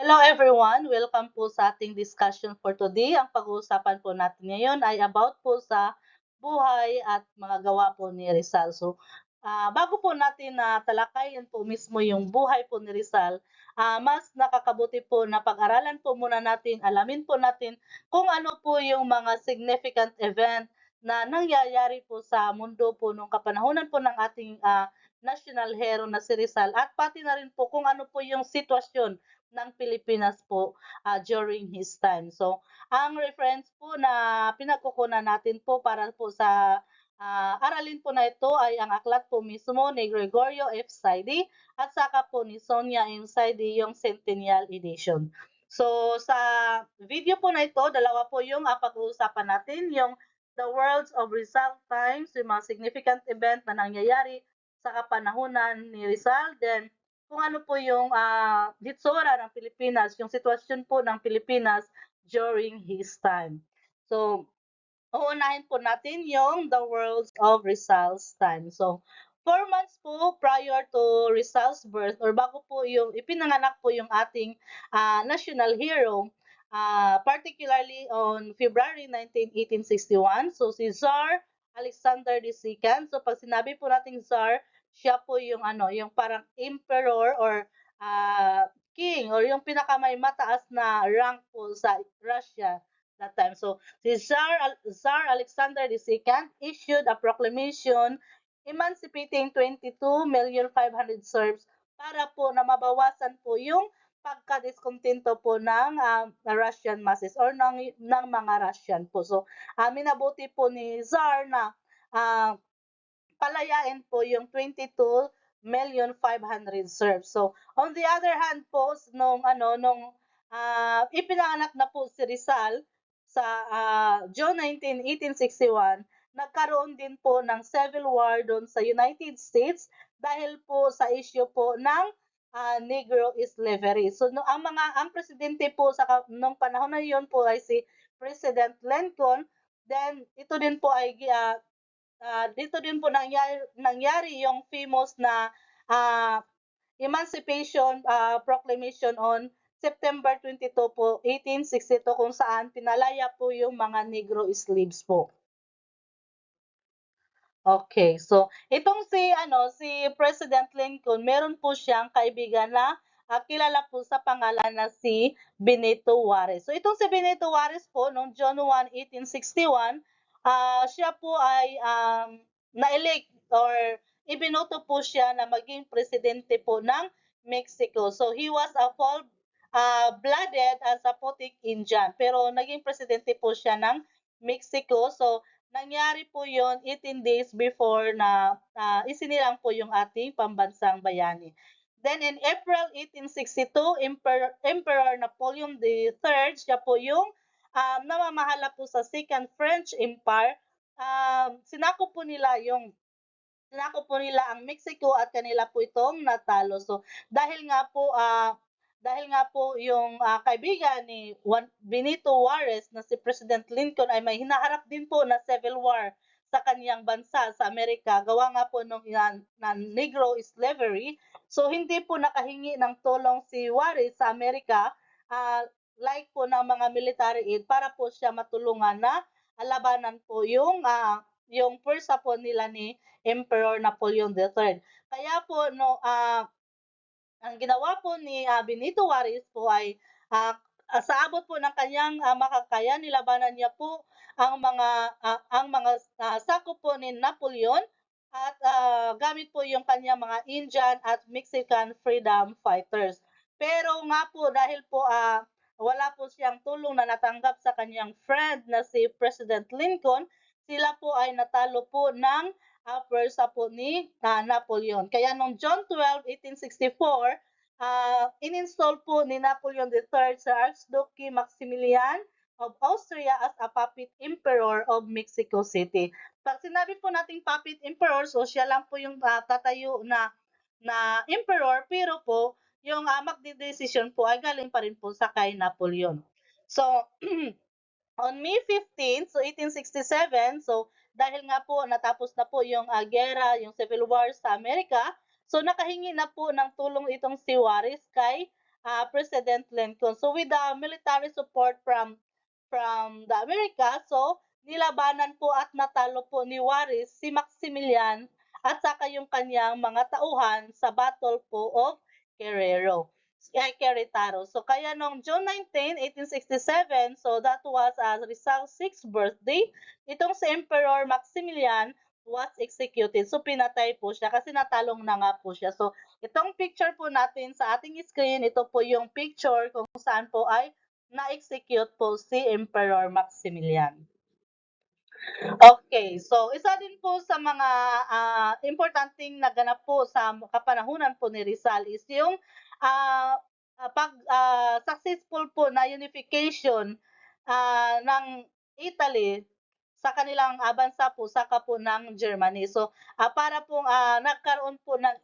Hello everyone! Welcome po sa ating discussion for today. Ang pag-uusapan po natin ngayon ay about po sa buhay at mga gawa po ni Rizal. So, bago po natin na talakayin po mismo yung buhay po ni Rizal, mas nakakabuti po na pag-aralan po muna natin, alamin po natin kung ano po yung mga significant event na nangyayari po sa mundo po nung kapanahunan po ng ating national hero na si Rizal at pati na rin po kung ano po yung sitwasyon ng Pilipinas po during his time. So, ang reference po na pinagkukunan natin po para po sa aralin po na ito ay ang aklat po mismo ni Gregorio F. Saidi at saka po ni Sonia M. Saidi yung Centennial Edition. So, sa video po na ito, dalawa po yung pag-uusapan natin, yung The Worlds of Rizal Times, yung mga significant event na nangyayari sa kapanahunan ni Rizal, then kung ano po yung hitsura ng Pilipinas, yung sitwasyon po ng Pilipinas during his time. So, uunahin po natin yung The Worlds of Rizal's Time. So, 4 months po prior to Rizal's birth or bago po yung ipinanganak po yung ating national hero, particularly on February 19, 1861. So, si Tsar Alexander II. So, pag sinabi po nating Tsar, siya po yung yung parang emperor or king or yung pinakamay mataas na rank po sa Russia that time. So, si Tsar Alexander II issued a proclamation emancipating 22,500,000 Serbs para po na mabawasan po yung pagka-diskontento po ng Russian masses or ng mga Russian po. So, minabuti po ni Tsar na uh, palayain po yung 22,500,000 Serbs. So, on the other hand po, nung ipinanganak na po si Rizal sa June 19, 1861, nagkaroon din po ng civil war doon sa United States dahil po sa issue po ng Negro slavery. So, no, ang presidente po nung panahon na yun po ay si President Lincoln. Then, ito din po ay dito din po nangyari yung famous na uh, Emancipation Proclamation on September 22 po, 1862 kung saan pinalaya po yung mga Negro slaves po. Okay, so itong si President Lincoln, meron po siyang kaibigan na kilala po sa pangalan na si Benito Juarez. So itong si Benito Juarez po noong June 1, 1861, siya po ay na-elect or ibinoto po siya na maging presidente po ng Mexico. So he was a full blooded as a Zapotic Indian, pero naging presidente po siya ng Mexico. So nangyari po yon 18 days before na isinilang po yung ating pambansang bayani. Then in April 1862, Emperor Napoleon III, siya po yung namamahala po sa Second French Empire. Sinako po nila ang Mexico at kanila po itong natalo. So dahil nga po yung kaibigan ni Benito Juarez na si President Lincoln ay may hinaharap din po na civil war sa kaniyang bansa sa Amerika, gawa nga po nung na Negro slavery. So hindi po nakahingi ng tulong si Juarez sa Amerika, like po ng mga military aid para po siya matulungan na labanan po yung pwersa po nila ni Emperor Napoleon III. Kaya po ang ginawa po ni Benito Juarez po ay sa abot po ng kanyang makakaya, nilabanan niya po ang mga sakop po ni Napoleon at gamit po yung kanyang mga Indian at Mexican freedom fighters. Pero nga po dahil po wala po siyang tulong na natanggap sa kanyang friend na si President Lincoln, sila po ay natalo po ng pwersa po ni Napoleon. Kaya noong June 12, 1864, ininstall po ni Napoleon III sa Archduke Maximilian of Austria as a puppet emperor of Mexico City. Pag sinabi po nating puppet emperor, so siya lang po yung tatayo na emperor, pero po yung magdidesisyon po ay galing pa rin po sa kay Napoleon. So, on May 15, so 1867, so dahil nga po natapos na po yung gera, yung civil war sa Amerika, so nakahingi na po ng tulong itong si Juarez kay President Lincoln. So with the military support from the America, so nilabanan po at natalo po ni Juarez si Maximilian at saka yung kanyang mga tauhan sa Battle po of Querétaro. So kaya noong June 19, 1867, so that was Rizal's 6th birthday, itong si Emperor Maximilian was executed. So pinatay po siya kasi natalong na nga po siya. So itong picture po natin sa ating screen, ito po yung picture kung saan po ay na-execute po si Emperor Maximilian. Okay, so isa din po sa mga importanteng naganap po sa kapanahunan po ni Rizal is yung successful po na unification ng Italy sa kanilang bansa po saka po ng Germany. So para po nagkaroon po ng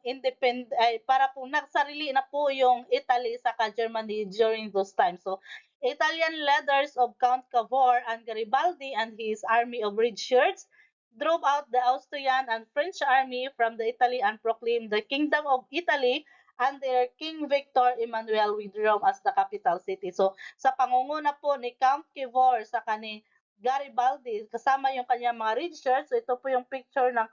para po nagsarili na po yung Italy saka Germany during those times. So Italian leaders of Count Cavour and Garibaldi and his army of red shirts drove out the Austrian and French army from the Italy and proclaimed the Kingdom of Italy under King Victor Emmanuel with Rome as the capital city. So sa pangunguna po ni Count Cavour sa kani Garibaldi kasama yung kanyang mga red shirts. So ito po yung picture ng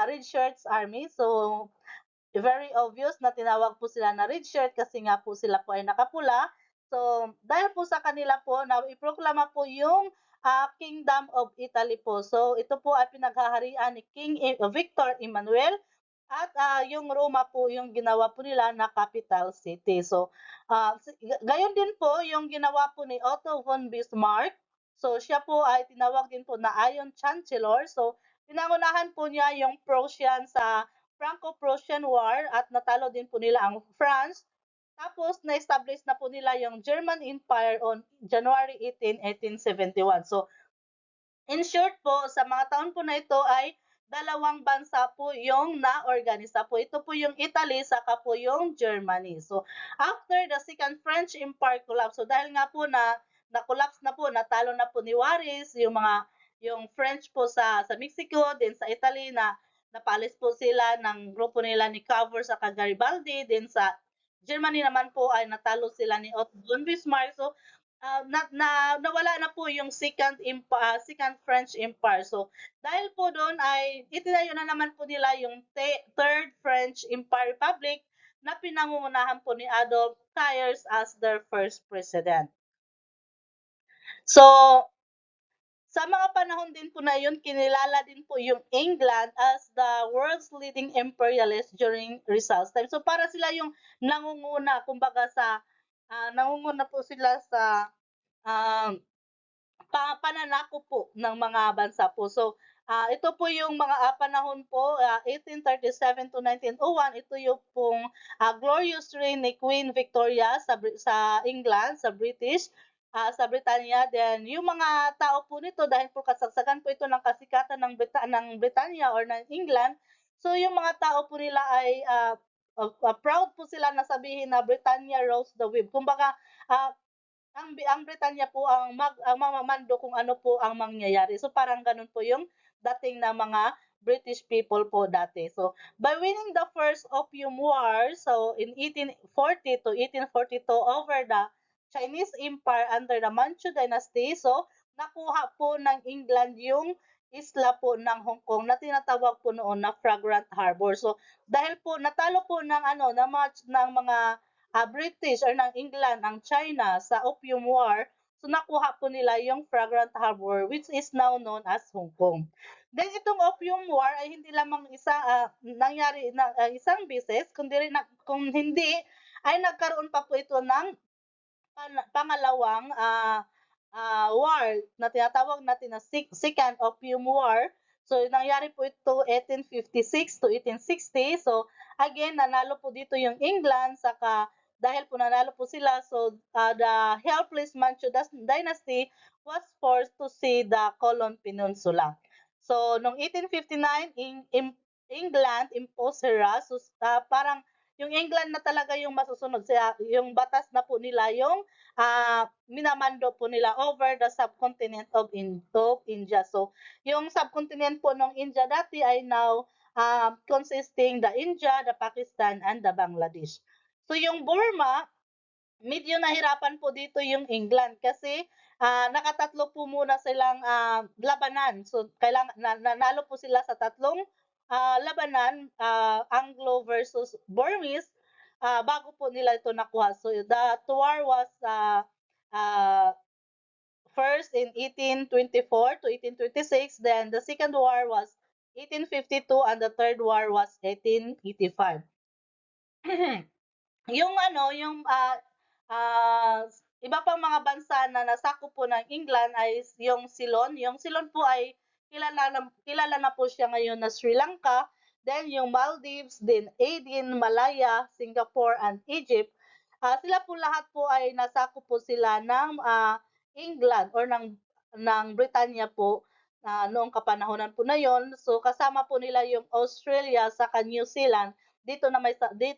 red shirts army. So very obvious na tinawag po sila na red shirt kasi nga po sila po ay nakapula. So, dahil po sa kanila po, na iproklama po yung Kingdom of Italy po. So, ito po ay pinaghaharian ni Victor Emmanuel at yung Roma po yung ginawa po nila na capital city. So, gayon din po yung ginawa po ni Otto von Bismarck. So, siya po ay tinawag din po na Iron Chancellor. So, pinangunahan po niya yung Prussian sa Franco-Prussian War at natalo din po nila ang France. Tapos, na-establish na po nila yung German Empire on January 18, 1871. So, in short po, sa mga taon po na ito ay dalawang bansa po yung na-organisa po. Ito po yung Italy, saka po yung Germany. So, after the Second French Empire collapse, so dahil nga po na-collapse na po, natalo na po ni Juarez, yung French po sa Mexico, din sa Italy na napalis po sila ng grupo nila ni Cavour sa Garibaldi, din sa Germany naman po ay natalo sila ni Otto von Bismarck. So, nawala na po yung second French Empire. So, dahil po doon ay itinayo na naman po nila yung Third French Empire Republic na pinangungunahan po ni Adolf Thiers as their first president. So, sa mga panahon din po na yun, kinilala din po yung England as the world's leading imperialist during Rizal's time. So para sila yung nangunguna, kumbaga nangunguna po sila sa um, pananakop po ng mga bansa po. So ito po yung mga panahon po, 1837 to 1901, ito yung pong glorious reign ni Queen Victoria sa England, sa British, sa Britanya. Then yung mga tao po nito, dahil po kasagsagan po ito ng kasikatan ng Britanya or ng England, so yung mga tao po nila ay proud po sila na sabihin na Britannia rose the wave. Kumbaga, uh, ang Britanya po ang mamamando kung ano po ang mangyayari. So parang ganun po yung dating na mga British people po dati. So by winning the first Opium War, so in 1840 to 1842 over the Chinese Empire under the Manchu Dynasty, so nakuha po ng England yung isla po ng Hong Kong na tinatawag po noon na Fragrant Harbor. So dahil po natalo po ng mga British or ng England ang China sa Opium War, so nakuha po nila yung Fragrant Harbor which is now known as Hong Kong. Then itong Opium War ay hindi lamang nangyari na isang beses, kung hindi ay nagkaroon pa po ito ng pangalawang war na tinatawag natin na Second Opium War. So, nangyari po ito 1856 to 1860. So, again, nanalo po dito yung England, saka dahil po nanalo po sila, so the helpless Manchu Dynasty was forced to cede the Colon Peninsula. So, noong 1859, England imposed her so, parang yung England na talaga yung masusunod, yung batas na po nila yung minamando po nila over the subcontinent of India. So, yung subcontinent po ng India dati ay now consisting the India, the Pakistan, and the Bangladesh. So yung Burma, medyo nahirapan po dito yung England kasi, nakatatlo po muna silang, labanan. So kailangan nanalo po sila sa tatlong, labanan, Anglo versus Burmese, bago po nila ito nakuha. So the war was, uh, first in 1824 to 1826, then the second war was 1852, and the third war was 1885. Yung ano, iba pang mga bansa na nasakop po ng England ay yung Ceylon. Yung Ceylon po ay kilala na po siya ngayon na Sri Lanka, then yung Maldives, then Aden, Malaya, Singapore, and Egypt. Sila po lahat po ay nasakop po sila ng, England or ng Britanya po, noong kapanahunan po na yon. So kasama po nila yung Australia saka New Zealand dito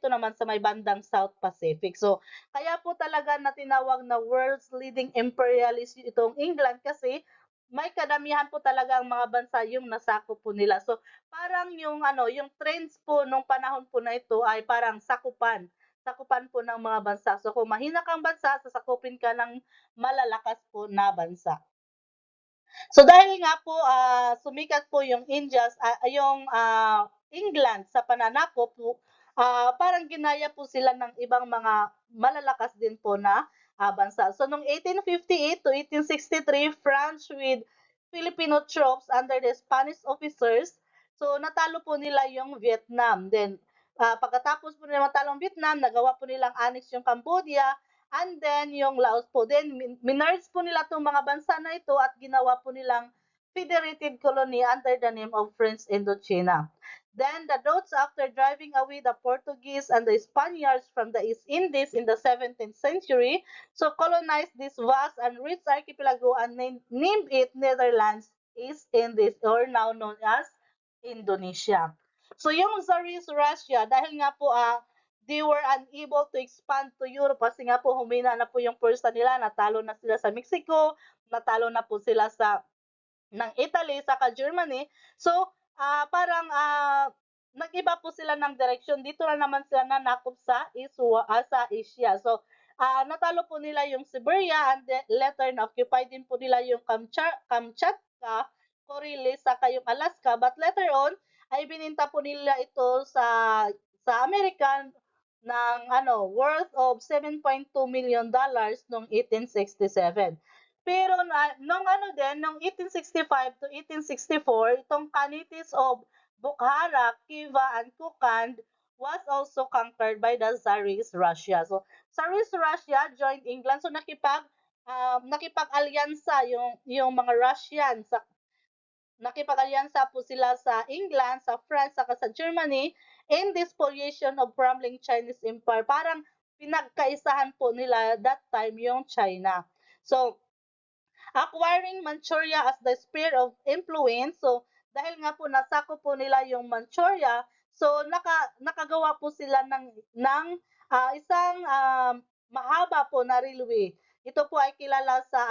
naman sa may bandang South Pacific. So, kaya po talaga na tinawag na world's leading imperialist itong England kasi may kadamihan po talaga ang mga bansa yung nasakop po nila. So, parang yung ano, yung trends po nung panahon po na ito ay parang sakupan po ng mga bansa. So, kung mahina kang bansa, sasakupin ka ng malalakas po na bansa. So dahil nga po, sumikat po yung England sa pananakop po, parang ginaya po sila ng ibang mga malalakas din po na, bansa. So noong 1858 to 1863, France with Filipino troops under the Spanish officers, so natalo po nila yung Vietnam. Then, pagkatapos po nila matalo ang Vietnam, nagawa po nilang annex yung Cambodia, and then yung Laos po. Then minerge po nila 'tong mga bansa na ito at ginawa po nilang federated colony under the name of French Indochina. Then the Dutch, after driving away the Portuguese and the Spaniards from the East Indies in the 17th century, so colonized this vast and rich archipelago and named it Netherlands, East Indies, or now known as Indonesia. So yung Tsarist Russia, dahil nga po, they were unable to expand to Europe kasi nga po humina na po yung pwersa nila, natalo na sila sa Mexico, natalo na po sila ng Italy saka Germany. So, parang, nag-iba po sila ng direksyon. Dito na naman sila nanakop sa Asia. So, natalo po nila yung Siberia, and then later na-occupy din po nila yung Kamchatka, Kurilis, saka yung Alaska. But later on, ay bininta po nila ito sa American ng ano, worth of $7.2 million noong 1867. Pero nung ano din, nung 1865 to 1864, itong Khanates of Bukhara, Khiva, and Kokand was also conquered by the Tsarist Russia. So, Tsarist Russia joined England. So, nakipag-alyansa yung mga Russian sa nakipag-alyansa po sila sa England, sa France, saka sa Germany in this spoliation of crumbling Chinese Empire. Parang pinagkaisahan po nila that time yung China. So, acquiring Manchuria as the sphere of influence. So, dahil nga po nasako po nila yung Manchuria, so nakagawa po sila ng isang, mahaba po na railway. Ito po ay kilala sa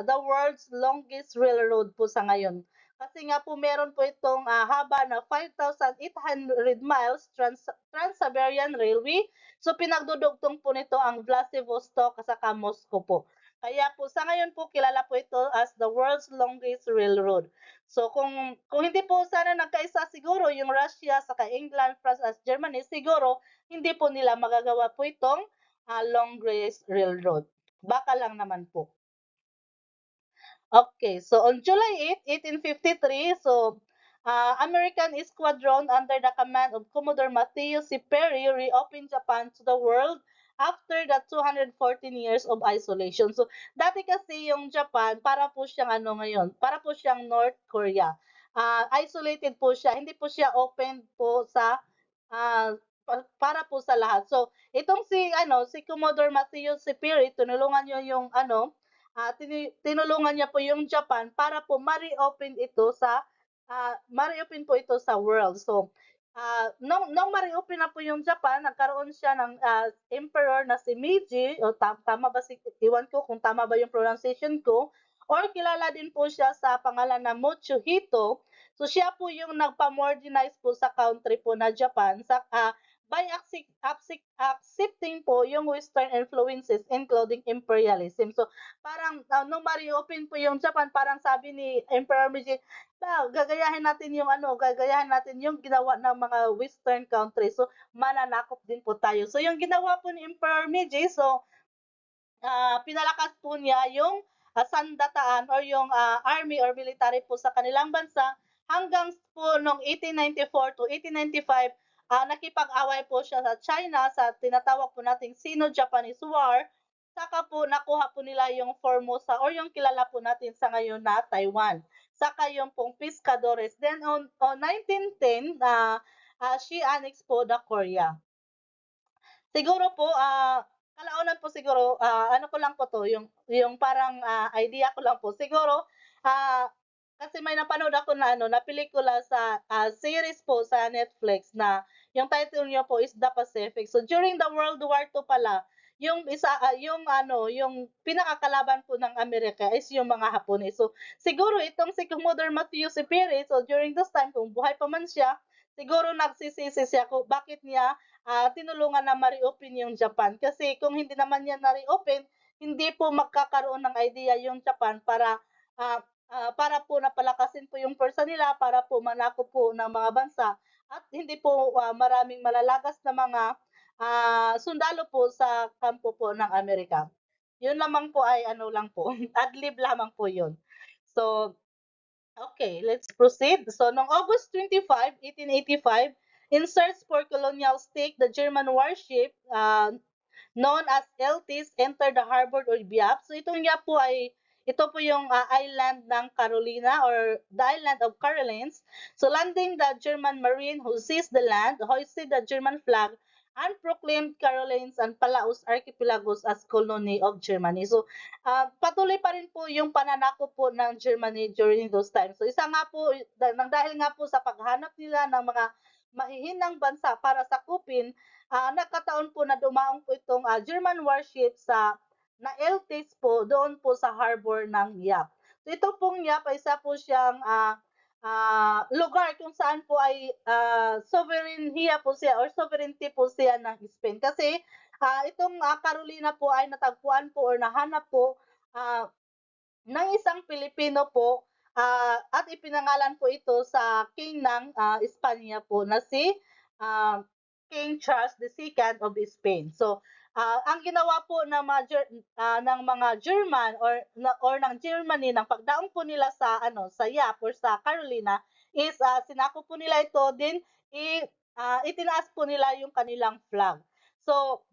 the world's longest railroad po sa ngayon. Kasi nga po meron po itong, haba na 5,800 miles Trans-Siberian Railway. So pinagdudugtong po nito ang Vladivostok at saka Moscow po. Kaya po sa ngayon po kilala po ito as the world's longest railroad. So kung hindi po sana nagkaisa siguro yung Russia saka England, France at Germany, siguro hindi po nila magagawa po itong, longest railroad. Baka lang naman po. Okay, so on July 8, 1853, so American squadron under the command of Commodore Matthew C. Perry reopened Japan to the world after the 214 years of isolation. So dati kasi yung Japan, para po siyang ano ngayon, para po siyang North Korea. Isolated po siya, hindi po siya open po para po sa lahat. So itong si Commodore Matthew C. Perry, tinulungan niyo yung tinulungan niya po yung Japan para po ma-reopen po ito sa world. So, nung ma-reopen na po yung Japan, nagkaroon siya ng, emperor na si Meiji, o tama ba iwan ko kung tama ba yung pronunciation ko, or kilala din po siya sa pangalan na Mochizuhito. So, siya po yung nagpa-modernize po sa country po na Japan. by accepting po yung western influences including imperialism. So, parang, nung ma-reopen po yung Japan parang sabi ni Emperor Meiji, gagayahin natin yung ginawa ng mga western countries. So, mananakop din po tayo." So, yung ginawa po ni Emperor Meiji, so pinalakas po niya yung sandataan or yung army or military po sa kanilang bansa hanggang po noong 1894 to 1895 nakipag-away po siya sa China sa tinatawag po nating Sino-Japanese War. Saka po nakuha po nila yung Formosa or yung kilala po natin sa ngayon na Taiwan. Saka yung pong Pescadores. Then on 1910, she annexed po the Korea. Siguro po, kalaunan po siguro, ano ko lang po 'to, yung parang, idea ko lang po. Siguro, kasi may napanood ako na ano, na pelikula sa, series po sa Netflix na yung title niya po is The Pacific. So, during the World War II pala, yung ano, yung pinakakalaban po ng Amerika is yung mga Hapones. So, siguro itong si Commodore Matthew Perry, so during this time kung buhay pa man siya, siguro nagsisisi siya kung bakit niya tinulungan na ma-reopen yung Japan. Kasi kung hindi naman yan na-reopen, hindi po magkakaroon ng idea yung Japan para po napalakasin po yung pwersa nila, para po manako po ng mga bansa at hindi po maraming malalagas na mga sundalo po sa kampo po ng Amerika. Yun lamang po ay ano lang po, adlib lamang po yun. So, okay, let's proceed. So, noong August 25, 1885, in search for colonial stake, the German warship known as Eltis entered the harbor of Biak. So, itong Biak po ito po yung island ng Carolina or the island of Carolines. So, landing the German marine who seized the land, hoisted the German flag, and proclaimed Carolines and Palaus archipelagos as colony of Germany. So, patuloy pa rin po yung pananakop po ng Germany during those times. So isa nga po, dahil nga po sa paghanap nila ng mga mahihinang bansa para sakupin, nagkataon po na dumaong po itong German warship sa na Eltis po doon po sa harbor ng Yap. So ito pong Yap ay isa po siyang lugar kung saan po ay sovereignty po siya or sovereignty po siya ng Spain. Kasi itong Carolina po ay natagpuan po or nahanap po ah, ng isang Pilipino po at ipinangalan po ito sa king ng Espanya po na si ah, King Charles II of Spain. So, ang ginawa po ng mga German or ng Germany ng pagdaong po nila sa sa Yap or sa Carolina is sinako po nila ito din itinaas po nila yung kanilang flag. So,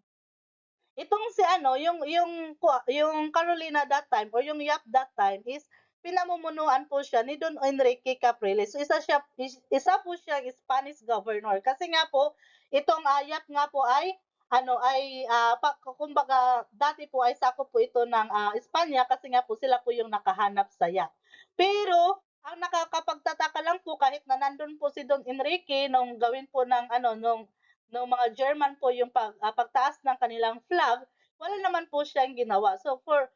itong si ano, yung Carolina that time or yung Yap that time is pinamumunuan po siya ni Don Enrique Capriles. So isa po siyang Spanish governor. Kasi nga po itong Yap nga po ay kumbaga dati po ay sakop po ito ng Espanya kasi nga po sila po yung nakahanap sa Yap. Pero ang nakakapagtataka lang po kahit na nandun po si Don Enrique nung gawin po ng nung mga German po yung pagtaas ng kanilang flag, wala naman po siyang ginawa. So for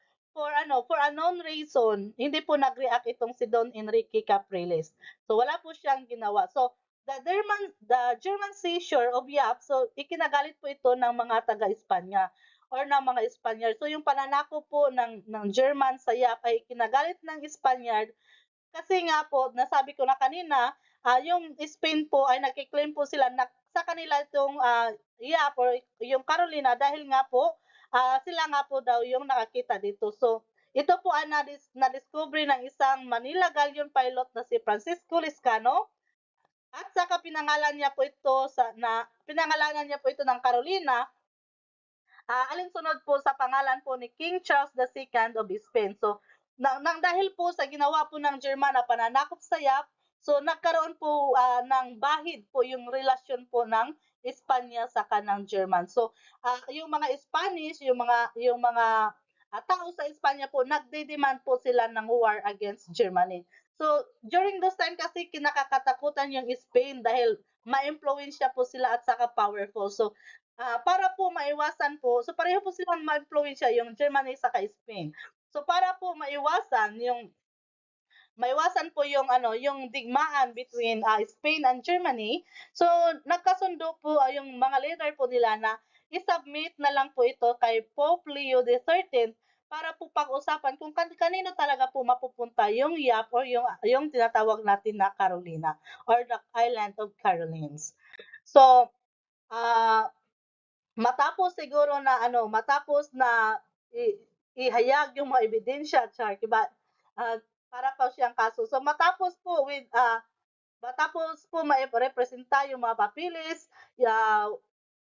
unknown reason, hindi po nag-react itong si Don Enrique Capriles. So wala po siyang ginawa. So the German seizure of Yap, so ikinagalit po ito ng mga taga-Espanya or ng mga Espanyol. So yung pananako po ng German sa Yap ay ikinagalit ng Espanyol kasi nga po, nasabi ko na kanina, yung Spain po ay nagki-claim po sila na sa kanila itong Yap or yung Carolina dahil nga po sila nga po daw yung nakakita dito. So, ito po ay na-discover ng isang Manila Galleon pilot na si Francisco Liscano at saka pinangalanan niya po ito ng Carolina alinsunod po sa pangalan po ni King Charles II of Spain. So, nang dahil po sa ginawa po ng German na pananakop sa Yap, so nagkaroon po ng bahid po yung relasyon po ng Espanya sa kanang German. So, yung mga Spanish, yung mga tao sa Espanya po, nagde-demand po sila ng war against Germany. So, during those time kasi kinakakatakutan yung Spain dahil ma-impluwensya po sila at saka powerful. So, para po maiwasan po, so pareho po silang maimpluwensya yung Germany saka Spain. So para po maiwasan maiwasan po yung ano, yung digmaan between Spain and Germany. So nagkasundo po yung mga leader po nila na i-submit na lang po ito kay Pope Leo XIII para po pag-usapan kung kanino talaga po mapupunta yung YAP or yung tinatawag natin na Carolina or the Island of Carolines. So, ah matapos siguro na ano, matapos na i ihayag yung mga ebidensya, char, 'di ba, ah, para pa siyang kaso. So matapos po mairepresenta yung mga papilis,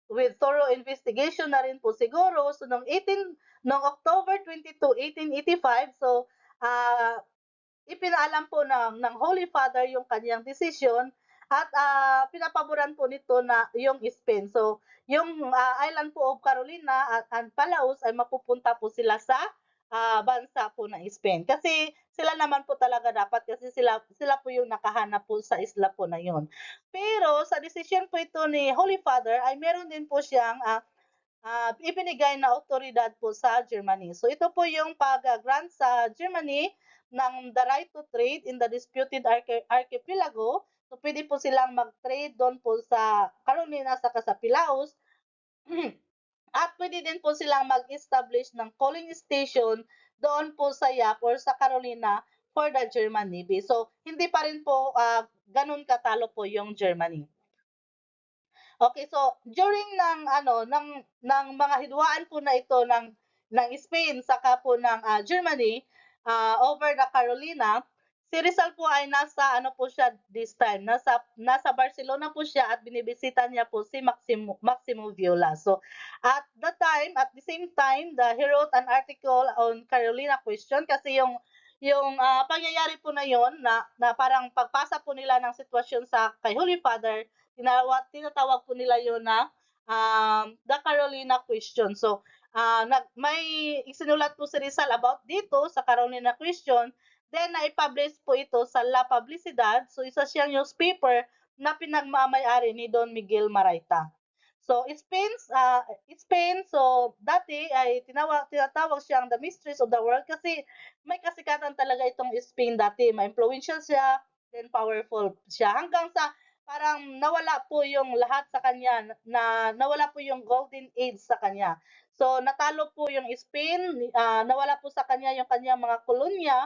with thorough investigation na rin po siguro. So noong October 22, 1885, so, ah ipinaalam po ng Holy Father yung kanyang desisyon at pinapaboran po nito na yung Spain. So, yung island po of Carolina at and Palaos ay mapupunta po sila sa bansa po ng Spain. Kasi sila naman po talaga dapat kasi sila po yung nakahanap po sa isla po na yun. Pero sa desisyon po ito ni Holy Father ay meron din po siyang ibinigay na awtoridad po sa Germany. So ito po yung pag-grant sa Germany ng the right to trade in the disputed archipelago. So pwede po silang mag-trade doon po sa Carolina sa Palaos. At pwede din po silang mag-establish ng coaling station doon po sa Yap or sa Carolina for the German Navy. So hindi pa rin po ganun katalo po yung Germany. Okay, so during ng mga hidwaan po na ito ng Spain saka po ng Germany over the Carolina, si Rizal po ay nasa ano po siya this time, nasa Barcelona po siya at binibisita niya po si Maximo Viola. So at the same time, he wrote an article on Carolina question kasi yung pangyayari po na yon na parang pagpasa po nila ng sitwasyon sa kay Holy Father, tinatawag po nila yun na the Carolina question. So, may isinulat po si Rizal about dito sa Carolina question. Then, na-publish po ito sa La Publicidad. So, isa siyang newspaper na pinagmamayari ni Don Miguel Maraita. So, Spain, so dati ay tinatawag siyang the mistress of the world kasi may kasikatan talaga itong Spain dati. Ma-influential siya, then powerful siya. Hanggang sa parang nawala po yung lahat sa kanya, na nawala po yung golden age sa kanya. So natalo po yung Spain, nawala po sa kanya yung kanyang mga kolonya,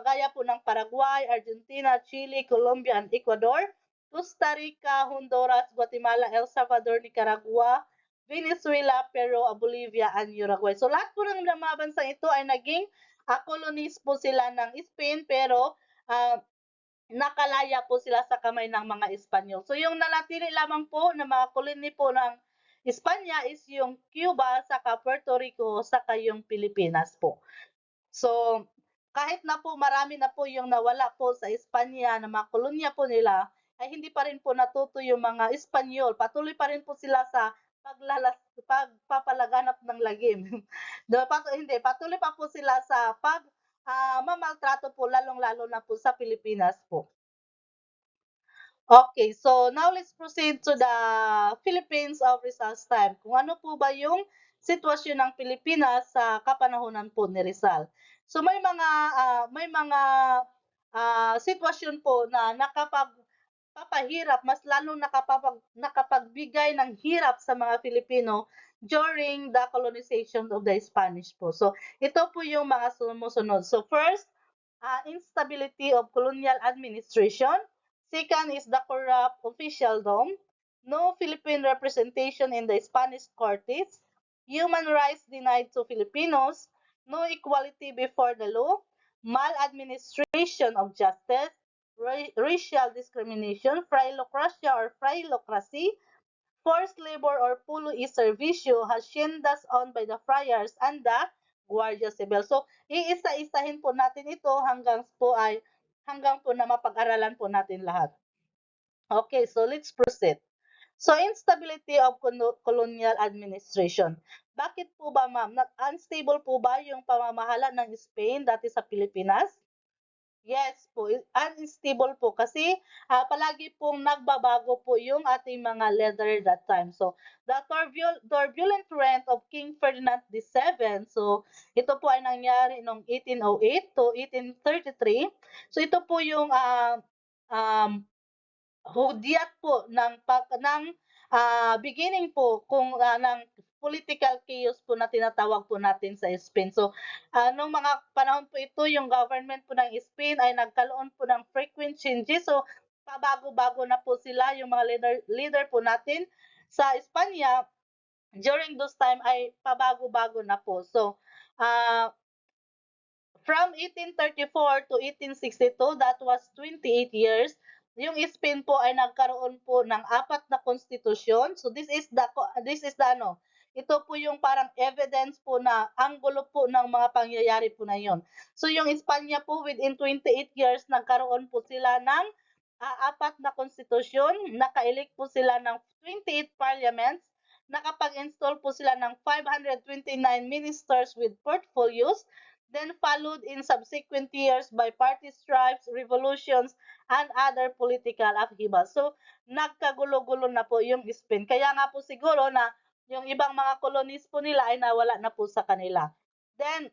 gaya po ng Paraguay, Argentina, Chile, Colombia, and Ecuador, Costa Rica, Honduras, Guatemala, El Salvador, Nicaragua, Venezuela, Peru, Bolivia, and Uruguay. So lahat po ng mga bansang ito ay naging colonies po sila ng Spain, pero uh, nakalaya po sila sa kamay ng mga Espanyol. So yung nanatili lamang po na mga koloni po ng Espanya is yung Cuba, saka Puerto Rico, saka yung Pilipinas po. So kahit na po marami na po yung nawala po sa Espanya na mga kolonya po nila, ay hindi pa rin po natuto yung mga Espanyol. Patuloy pa rin po sila sa pagpapalaganap ng lagim. Hindi, patuloy pa po sila sa mamaltrato po, lalong-lalo na po sa Pilipinas po. Okay, so now let's proceed to the Philippines of Rizal's time. Kung ano po ba yung sitwasyon ng Pilipinas sa kapanahunan po ni Rizal. So may mga sitwasyon po na nakapagpapahirap, mas lalong nakapagbigay ng hirap sa mga Filipino during the colonization of the Spanish po. So ito po yung mga sumusunod. So first, instability of colonial administration. Second is the corrupt officialdom, no Philippine representation in the Spanish Cortes, human rights denied to Filipinos, no equality before the law, maladministration of justice, racial discrimination, phylocracia or phylocracy, forced labor or pulo y servicio, haciendas owned by the friars and the Guardia Civil. So, iisa-isahin po natin ito hanggang po na mapag-aralan po natin lahat. Okay, so let's proceed. So, instability of colonial administration. Bakit po ba, ma'am? Unstable po ba yung pamamahala ng Spain dati sa Pilipinas? Yes po, unstable po kasi, palagi pong nagbabago po yung ating mga leader that time. So, the turbulent reign of King Ferdinand VII, so ito po ay nangyari noong 1808 to 1833. So, ito po yung, um hudyat po ng beginning po ng political chaos po na tinatawag po natin sa Spain. So, nung mga panahon po ito, yung government po ng Spain ay nagkaroon po ng frequent changes. So, pabago-bago na po sila yung mga leader leader po natin sa Espanya during those time ay pabago-bago na po. So, ah from 1834 to 1862, that was 28 years, yung Spain po ay nagkaroon po ng apat na konstitusyon. So this is the ano, ito po yung parang evidence po na anggulo po ng mga pangyayari po na yon. So yung Espanya po within 28 years nagkaroon po sila ng apat na konstitusyon, naka-elect po sila ng 28 parliaments, nakapag-install po sila ng 529 ministers with portfolios, then followed in subsequent years by party strifes, revolutions, and other political upheavals. So, nagkagulo-gulo na po yung Spain. Kaya nga po siguro na yung ibang mga colonies po nila ay nawala na po sa kanila. Then,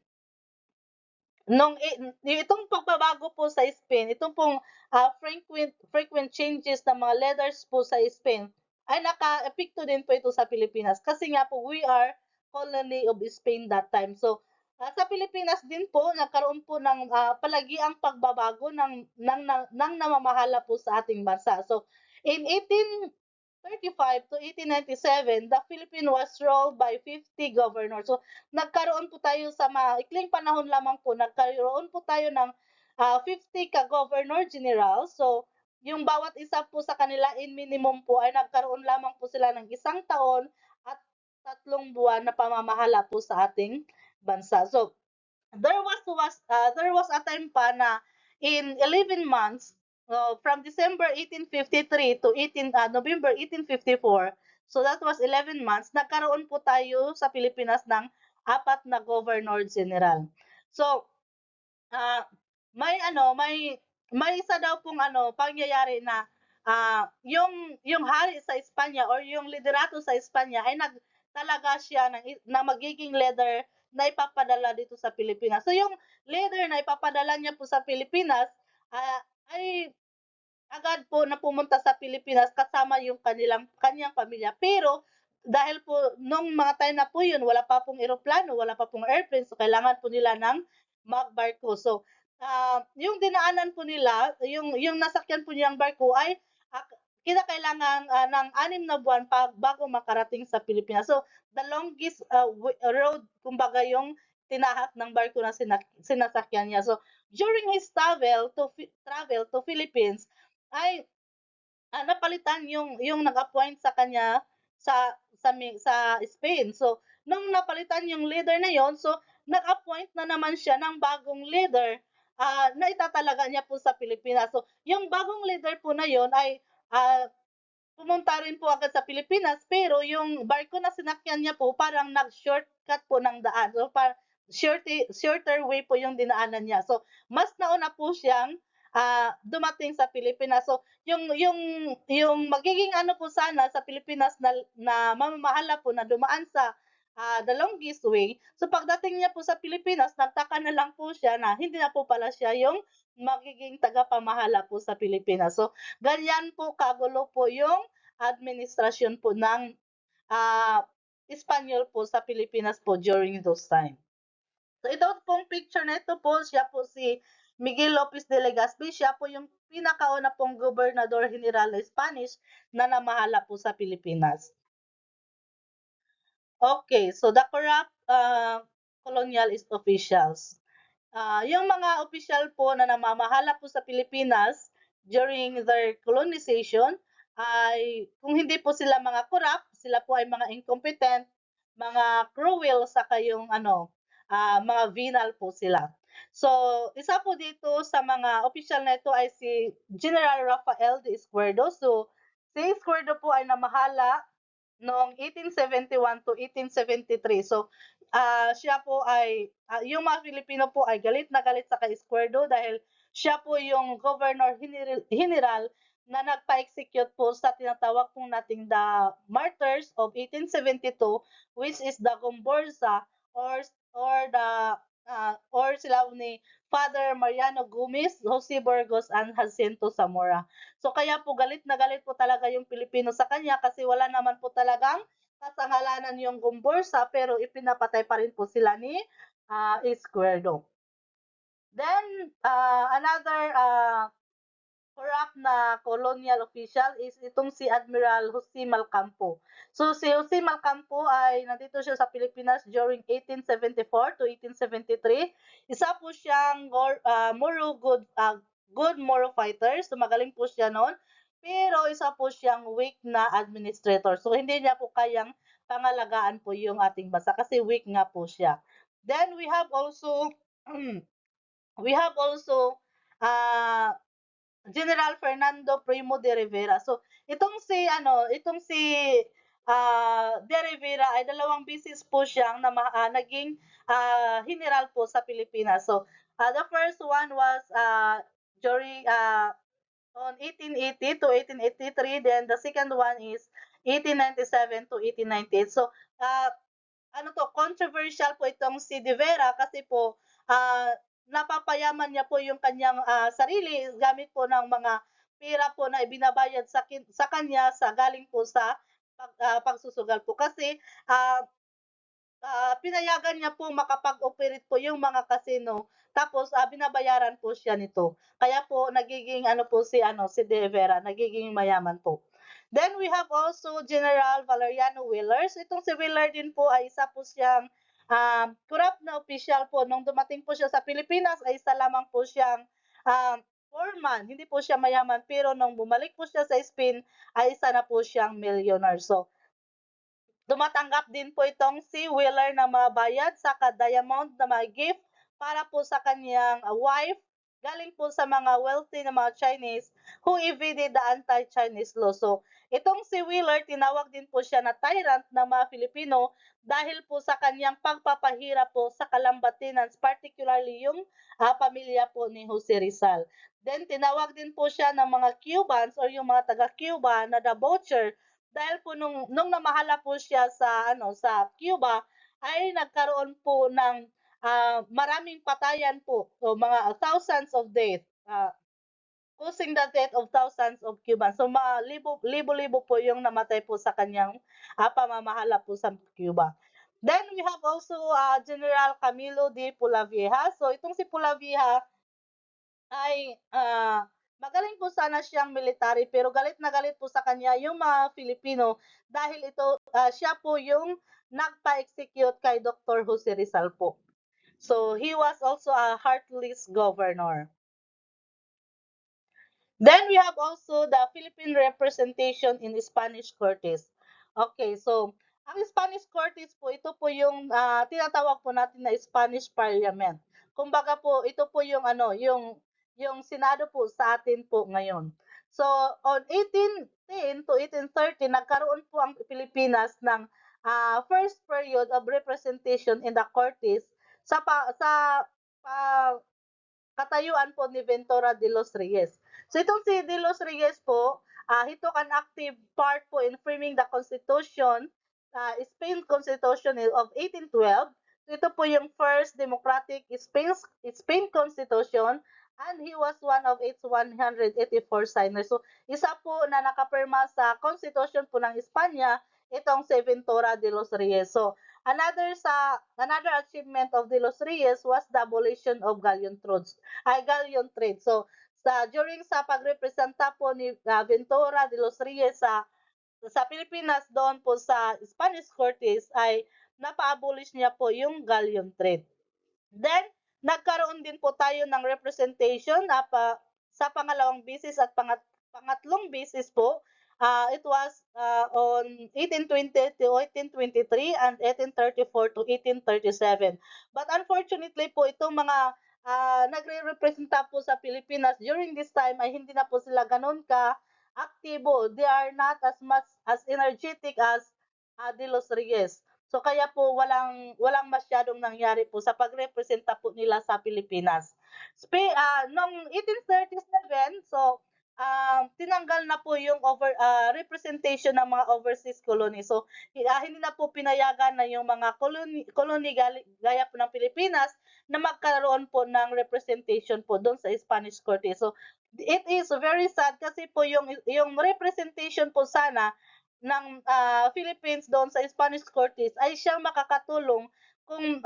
itong pagbabago po sa Spain, itong pong frequent changes ng mga leaders po sa Spain ay nakaepekto din po ito sa Pilipinas kasi nga po we are colony of Spain that time. So, sa Pilipinas din po nagkaroon po ng palagiang pagbabago ng namamahala po sa ating bansa. So, in 1835 to 1897, the Philippines was ruled by 50 governors. So, nagkaroon po tayo sa maikling panahon lamang po, nagkaroon po tayo ng 50 ka-governor general. So, yung bawat isa po sa kanila in minimum po ay nagkaroon lamang po sila ng 1 taon at 3 buwan na pamamahala po sa ating bansa. So, there was a time pa na in 11 months, from December 1853 to November 1854, so that was 11 months, nagkaroon po tayo sa Pilipinas ng apat na governor general. So, ah, may isa daw pong pangyayari na yung hari sa Espanya or yung liderato sa Espanya ay talaga siya na magiging leader na ipapadala dito sa Pilipinas. So yung leader na ipapadala niya po sa Pilipinas ay agad po na pumunta sa Pilipinas kasama yung kanyang pamilya. Pero dahil po nung mga time na po yun, wala pa pong eroplano, wala pa pong airplane, so kailangan po nila ng magbarko. So, yung dinaanan po nila, yung nasakyan po niyang barko ay ah, kinakailangan ng 6 na buwan bago makarating sa Pilipinas. So, the longest road, kumbaga yung tinahak ng barko na sinasakyan niya. So, during his travel to Philippines, ay napalitan yung nag-appoint sa kanya sa Spain. So, nung napalitan yung leader na yon, so nag-appoint na naman siya ng bagong leader na itatalaga niya po sa Pilipinas. So, yung bagong leader po na yon ay pumunta rin po agad sa Pilipinas pero yung barko na sinakyan niya po parang nag-shortcut po ng daan. So, shorter way po yung dinaanan niya. So, mas nauna po siyang dumating sa Pilipinas. So, yung magiging ano po sana sa Pilipinas na mamamahala po na dumaan sa the longest way. So, pagdating niya po sa Pilipinas, nagtaka na lang po siya na hindi na po pala siya yung magiging tagapamahala po sa Pilipinas. So, ganyan po kagulo po yung administrasyon po ng Espanyol po sa Pilipinas po during those time. So ito pong picture na ito po, siya po si Miguel Lopez de Legazpi, siya po yung pinakauna pong Gobernador General ng Spanish na namahala po sa Pilipinas. Okay, so the corrupt colonialist officials. Yung mga official po na namamahala po sa Pilipinas during their colonization ay kung hindi po sila mga corrupt, sila po ay mga incompetent, mga cruel saka yung mga venal po sila. So, isa po dito sa mga official na ito ay si General Rafael de Izquierdo. So, si Izquierdo po ay namahala noong 1871 to 1873. So, siya po ay yung mga Filipino po ay galit na galit sa kay Izquierdo dahil siya po yung Governor General na nagpa-execute po sa tinatawag po nating the Martyrs of 1872, which is the Gomburza or sila ni Father Mariano Gomez, Jose Burgos, and Jacinto Zamora. So kaya po galit na galit po talaga yung Pilipino sa kanya kasi wala naman po talagang kasangalanan yung Gomburza pero ipinapatay pa rin po sila ni Izquierdo. Then another corrupt na colonial official is itong si Admiral Jose Malcampo. So si Jose Malcampo ay nandito siya sa Pilipinas during 1874 to 1873. Isa po siyang good Moro fighter. So magaling po siya noon. Pero isa po siyang weak na administrator. So hindi niya po kayang pangalagaan po yung ating bansa kasi weak nga po siya. Then we have also uh, General Fernando Primo de Rivera. So itong si de Rivera ay dalawang beses po siyang naging general po sa Pilipinas. So the first one was during on 1880 to 1883, then the second one is 1897 to 1898. So controversial po itong si De Vera kasi po napapayaman niya po yung kanyang sarili gamit po ng mga pera po na ibinabayad sa kanya sa galing po sa pagsusugal po kasi ah, pinayagan niya po makapag-operate po yung mga casino tapos binabayaran po siya nito. Kaya po nagiging si De Vera, nagiging mayaman po. Then we have also General Valeriano Wheelers. Itong si Wheeler din po ay isa po siyang corrupt na official po. Nung dumating po siya sa Pilipinas ay isa lamang po siyang foreman. Hindi po siya mayaman pero nung bumalik po siya sa Spain ay isa na po siyang millionaire. So tumatanggap din po itong si Wheeler ng mga bayad sa diamond na mga gift para po sa kanyang wife galing po sa mga wealthy na mga Chinese who evaded the anti-Chinese law. So, itong si Wheeler, tinawag din po siya na tyrant ng mga Filipino dahil po sa kanyang pagpapahirap po sa Kalambatinans, particularly yung pamilya po ni Jose Rizal. Then, tinawag din po siya ng mga Cubans or yung mga taga-Cuba na the butcher dahil po nung namahala po siya sa Cuba ay nagkaroon po ng maraming patayan po. So mga thousands of death. Causing the death of thousands of Cubans. So libo-libo po yung namatay po sa kanyang pamamahala po sa Cuba. Then we have also General Camilo de Pulavieja. So itong si Pulavieja ay magaling po sana siyang military pero galit na galit po sa kanya yung mga Filipino dahil siya po yung nagpa-execute kay Dr. Jose Rizal po. So he was also a heartless governor. Then we have also the Philippine representation in Spanish Cortes. Okay, so ang Spanish Cortes po, ito po yung tinatawag po natin na Spanish Parliament. Kumbaga po, ito po yung yung Senado po sa atin po ngayon. So on 1810 to 1830 nagkaroon po ang Pilipinas ng first period of representation in the Cortes sa katayuan po ni Ventura de los Reyes. So itong si de los Reyes po, he took an active part po in framing the Constitution, Spain Constitution of 1812. So ito po yung first democratic Spain Constitution and he was one of its 184 signers. So isa po na nakapirma sa Constitution po ng Espanya, itong si Ventura de los Reyes. So another achievement of De Los Reyes was the abolition of galleon trade. So during sa pagrepresenta po ni Ventura de los Reyes sa Pilipinas doon po sa Spanish Cortes ay napa-abolish niya po yung galleon trade. Then nagkaroon din po tayo ng representation sa pangalawang bisis at pangatlong bisis po. It was on 1820 to 1823 and 1834 to 1837. But unfortunately po itong mga nagre-representa po sa Pilipinas during this time ay hindi na po sila ganun ka aktibo. They are not as much as energetic as De Los Reyes. So kaya po walang masyadong nangyari po sa pagrepresenta po nila sa Pilipinas. Noong 1837, so tinanggal na po yung representation ng mga overseas colony. So hindi na po pinayagan na yung mga colony gaya po ng Pilipinas na magkaroon po ng representation po doon sa Spanish Court. So it is very sad kasi po yung representation po sana ng Philippines doon sa Spanish Court ay siyang makakatulong kung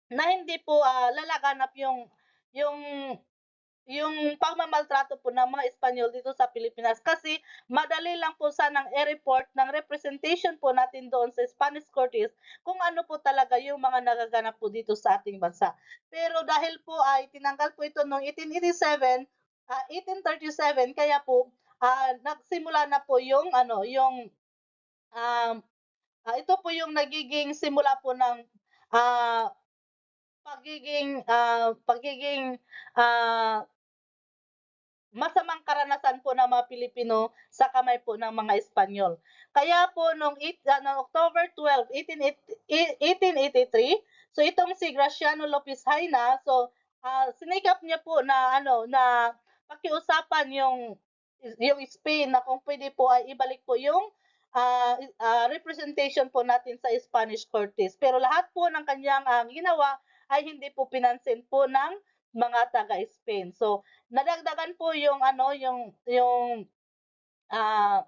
na hindi po lalaganap yung yung pagmamaltrato po ng mga Espanyol dito sa Pilipinas kasi madali lang po sanang i-report ng representation po natin doon sa Spanish Courts kung ano po talaga yung mga nagaganap po dito sa ating bansa. Pero dahil po ay tinanggal po ito noong 1837 kaya po nagsimula na po ito po yung nagiging simula po ng ah, pagiging ah, masamang karanasan po ng mga Pilipino sa kamay po ng mga Espanyol. Kaya po noong October 12, 1883, so itong si Graciano Lopez Haina, so sinikap niya po na pakiusapan yung Spain na kung pwede po ay ibalik po yung representation po natin sa Spanish Cortes. Pero lahat po ng kanyang ginawa ay hindi po pinansin po ng mga taga-Spain. So nadagdagan po yung ah,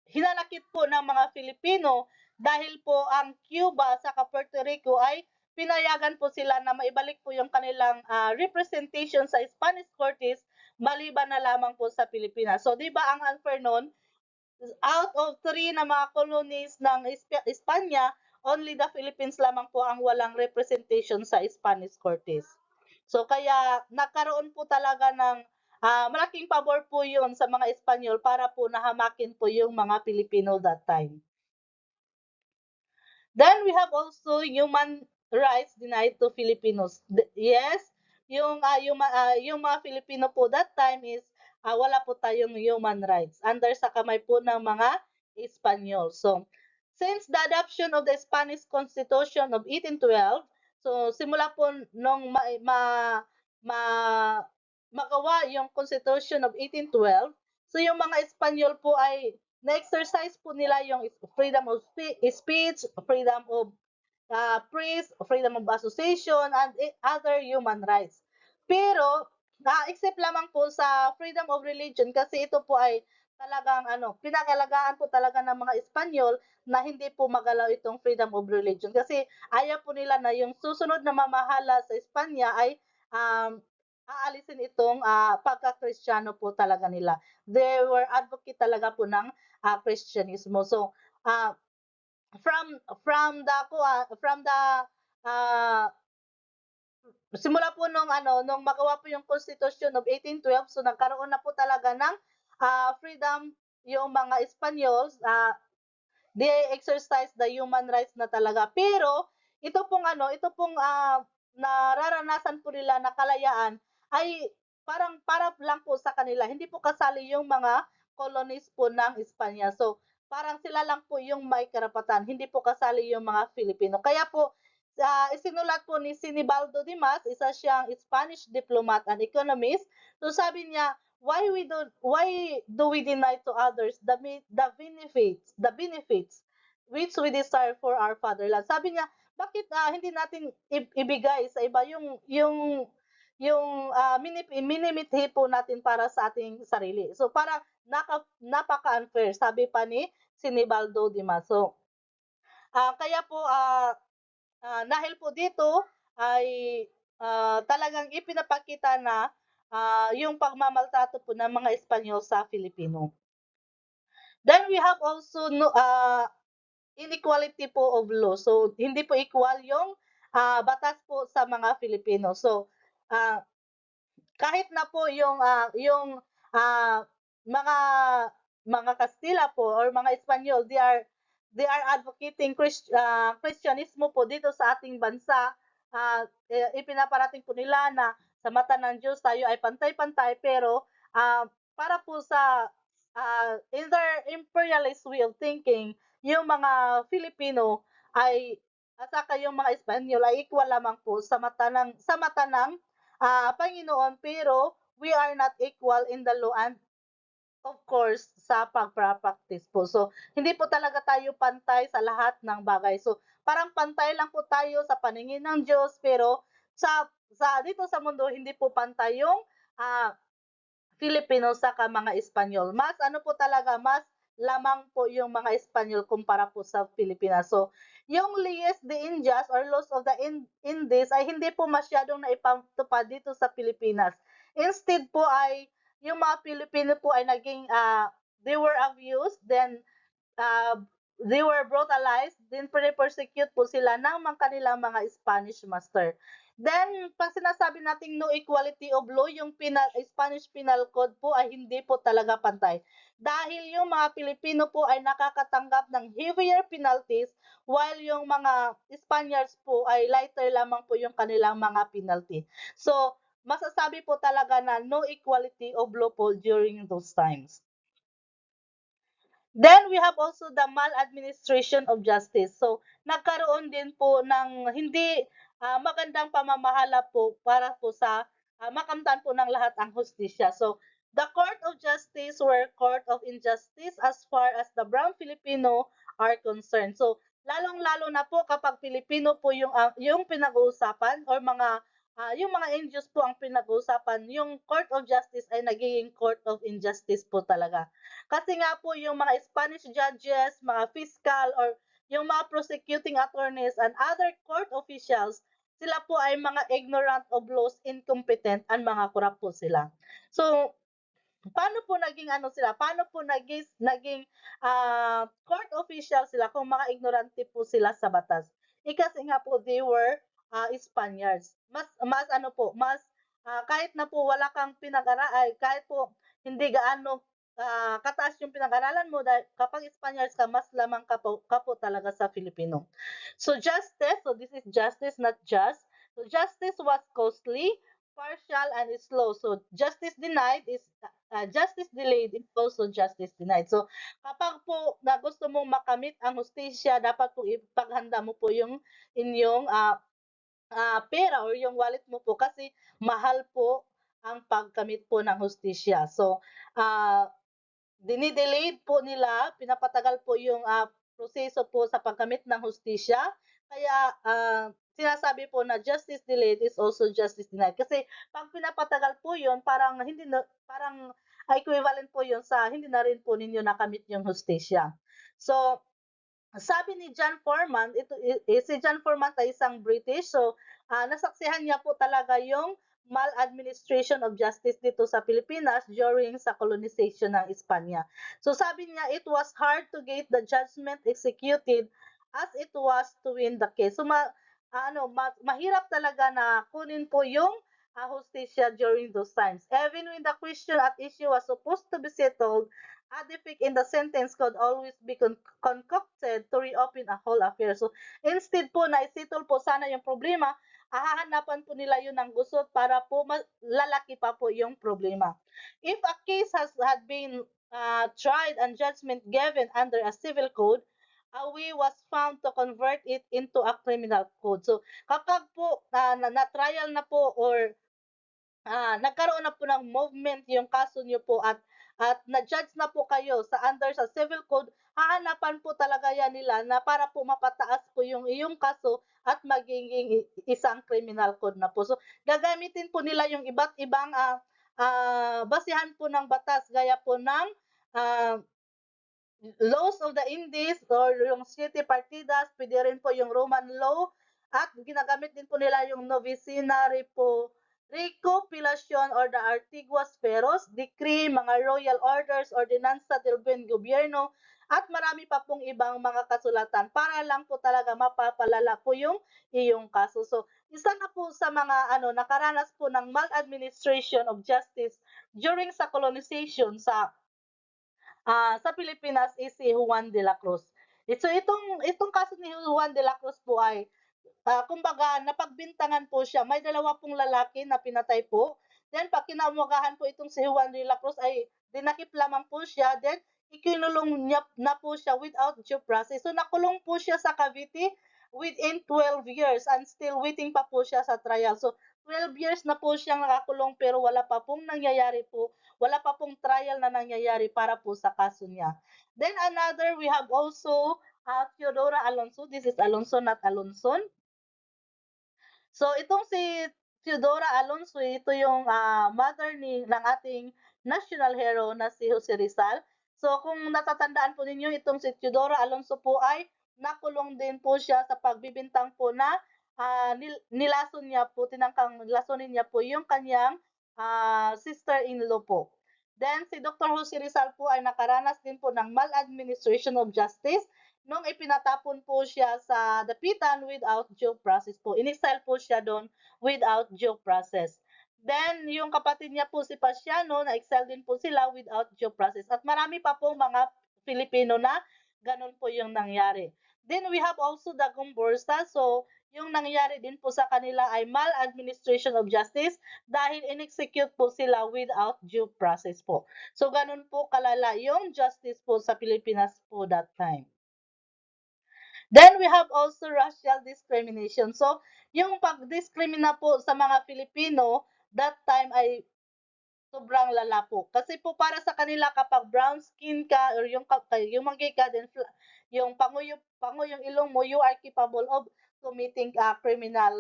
hinanakit po ng mga Filipino dahil po ang Cuba sa Puerto Rico ay pinayagan po sila na maibalik po yung kanilang representation sa Spanish Cortes maliban na lamang po sa Pilipinas. So 'di ba ang unfair noon, out of 3 na mga colonies ng Espanya, only the Philippines lamang po ang walang representation sa Spanish Cortes. So kaya nagkaroon po talaga ng malaking pabor po 'yun sa mga Espanyol para po nahamakin po yung mga Pilipino that time. Then we have also human rights denied to Filipinos. Yes, yung mga Filipino po that time is wala po tayong human rights under sa kamay po ng mga Espanyol. So, since the adoption of the Spanish Constitution of 1812, so simula po nung ma, magawa yung Constitution of 1812, so yung mga Espanyol po ay na-exercise po nila yung freedom of speech, freedom of press, freedom of association, and other human rights. Pero, except lamang po sa freedom of religion kasi ito po ay talagang pinangalagaan po talaga ng mga Espanyol na hindi po magalaw itong freedom of religion kasi ayaw po nila na yung susunod na mamahala sa Espanya ay aalisin itong pagka-Kristiyano po talaga nila. They were advocate talaga po ng Kristyanismo. So, from from the uh, simula po nung magawa po yung Constitution of 1812, so nagkaroon na po talaga ng freedom yung mga Espanyols, they exercise the human rights na talaga. Pero ito pong nararanasan po nila na kalayaan ay parang para lang po sa kanila. Hindi po kasali yung mga colonies po ng Espanya. So, parang sila lang po yung may karapatan, hindi po kasali yung mga Filipino. Kaya po isinulat po ni Sinibaldo Dimas, isa siyang Spanish diplomat and economist. So sabi niya, why do we deny to others the benefits which we desire for our fatherland? Sabi niya, bakit hindi natin ibigay sa iba minimithi po natin para sa ating sarili. So parang napaka-unfair, sabi pa ni Sinibaldo Dimas. So kaya po dahil po dito ay talagang ipinapakita na yung pagmamaltrato po ng mga Espanyol sa Filipino. Then we have also inequality po of law. So hindi po equal yung batas po sa mga Filipino. So ah, kahit na po yung mga Kastila po or mga Espanyol, they are advocating Christianismo po dito sa ating bansa. Ipinaparating po nila na sa mata ng Diyos tayo ay pantay-pantay, pero para po in their imperialist way of thinking, yung mga Filipino ay at saka yung mga Espanyol ay equal lamang po sa mata ng Panginoon, pero we are not equal in the law and of course sa pagpa-practice po. So, hindi po talaga tayo pantay sa lahat ng bagay. So, parang pantay lang po tayo sa paningin ng Diyos, pero dito sa mundo hindi po pantay yung ah, Filipino saka mga Espanyol. Mas ano po talaga, mas lamang po yung mga Espanyol kumpara po sa Pilipinas. So, yung leyes de Indias or laws of the Indies ay hindi po masyadong naipatupad dito sa Pilipinas. Instead po ay yung mga Pilipino po ay they were abused, then uh, they were brutalized, then persecute po sila ng mga kanilang mga Spanish master. Then, pag sinasabi nating no equality of law, yung Spanish Penal Code po ay hindi po talaga pantay. Dahil yung mga Pilipino po ay nakakatanggap ng heavier penalties while yung mga Spaniards po ay lighter lamang po yung kanilang mga penalty. So, masasabi po talaga na no equality of law po during those times. Then we have also the maladministration of justice. So, nagkaroon din po ng hindi magandang pamamahala po para po sa makamtan po ng lahat ang hustisya. So, the court of justice were court of injustice as far as the brown Filipino are concerned. So, lalong-lalo na po kapag Pilipino po yung pinag-uusapan or yung mga NGOs po ang pinag-uusapan, yung court of justice ay nagiging court of injustice po talaga. Kasi nga po yung mga Spanish judges, mga fiscal, or yung mga prosecuting attorneys and other court officials, sila po ay mga ignorant of laws, incompetent, and mga korap po sila. So, paano po naging ano sila? Paano po naging court official sila kung mga ignorante po sila sa batas? Kasi nga po they were Spaniards. Mas ano po, kahit na po wala kang pinag-aralan, kahit po hindi gaano kataas yung pinag-aralan mo dahil kapag Spaniards ka, mas lamang ka po talaga sa Filipino. So justice, so this is justice, not just. So justice was costly, partial, and slow. So justice delayed is also justice denied. So kapag po na gusto mong makamit ang hustisya, dapat po ipaghanda mo po yung inyong pera or yung wallet mo po kasi mahal po ang pagkamit po ng hustisya. So, ah, dinidelayed po nila, pinapatagal po yung proseso po sa pagkamit ng hustisya. Kaya sinasabi po na justice delayed is also justice denied. Kasi pag pinapatagal po yun, parang hindi na, parang equivalent po yun sa hindi na rin po ninyo nakamit yung hustisya. So, sabi ni John Foreman, si John Foreman ay isang British, so nasaksihan niya po talaga yung maladministration of justice dito sa Pilipinas during sa colonization ng Espanya. So sabi niya, it was hard to get the judgment executed as it was to win the case. So mahirap talaga na kunin po yung hustisya during those times. Even when the question at issue was supposed to be settled, a defect in the sentence could always be concocted to reopen a whole affair. So, instead po na isettle po sana yung problema, hahanapan po nila yun ng gusot para po lalaki pa po yung problema. If a case had been tried and judgment given under a civil code, a way was found to convert it into a criminal code. So, kapag po na-trial na po or nagkaroon na po ng movement yung kaso niyo po at na-judge na po kayo under sa civil code, hahanapan po talaga yan nila na para po mapataas po yung iyong kaso at magiging isang criminal code na po. So, gagamitin po nila yung iba't ibang basihan po ng batas gaya po ng ah, laws of the Indies or yung city partidas, pwede rin po yung Roman law at ginagamit din po nila yung Novicina Recopilación or the Artiguas Feros, Decree, mga royal orders, ordinansa del buen gobierno, at marami pa pong ibang mga kasulatan para lang po talaga mapapalala po yung iyong kaso. So, isa na po sa mga nakaranas po ng maladministration of justice during sa colonization sa Pilipinas is si Juan de la Cruz. So itong kaso ni Juan de la Cruz po ay kumbaga napagbintangan po siya. May dalawa pong lalaki na pinatay po. Then pag kinamagahan po itong si Juan de la Cruz ay dinakip lamang po siya. Then ikinulong niya na po siya without due process. So nakulong po siya sa Cavite within 12 years and still waiting pa po siya sa trial. So 12 years na po siyang nakakulong pero wala pa pong nangyayari po, wala pa pong trial na nangyayari para po sa kaso niya. Then another, we have also Teodora Alonso. This is Alonso, not Alonson. So itong si Teodora Alonso, ito yung mother ng ating national hero na si Jose Rizal. So kung natatandaan po ninyo, itong si Teodora Alonso po ay nakulong din po siya sa pagbibintang po na nilason niya po, tinangkang lasonin niya po yung kanyang sister-in-law po. Then si Dr. Jose Rizal po ay nakaranas din po ng maladministration of justice nung ipinatapon po siya sa dapitan without due process po. In-exile po siya doon without due process. Then, yung kapatid niya po si Pasiano, na-exile din po sila without due process. At marami pa po mga Filipino na ganun po yung nangyari. Then, we have also the Gumbursa. So, yung nangyari din po sa kanila ay maladministration of justice dahil in-execute po sila without due process po. So, ganun po kalala yung justice po sa Pilipinas po that time. Then we have also racial discrimination. So, yung pag-discrimina po sa mga Filipino, that time ay sobrang lala po. Kasi po para sa kanila kapag brown skin ka or yung manggi ka, then yung pango yung ilong mo, you are capable of committing a criminal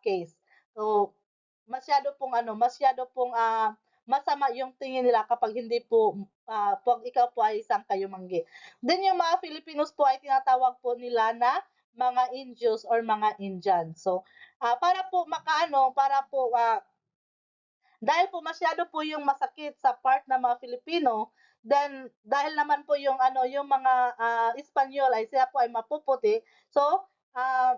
case. So, masyado pong masama yung tingin nila kapag hindi po pag ikaw po ay isang kayumanggi. Then yung mga Filipinos po ay tinatawag po nila na mga Indios or mga Indian. So, para po makaano, para po dahil po masyado po yung masakit sa part ng mga Filipino, then dahil naman po yung ano yung mga Espanyol ay sila po ay mapuputi. So, ah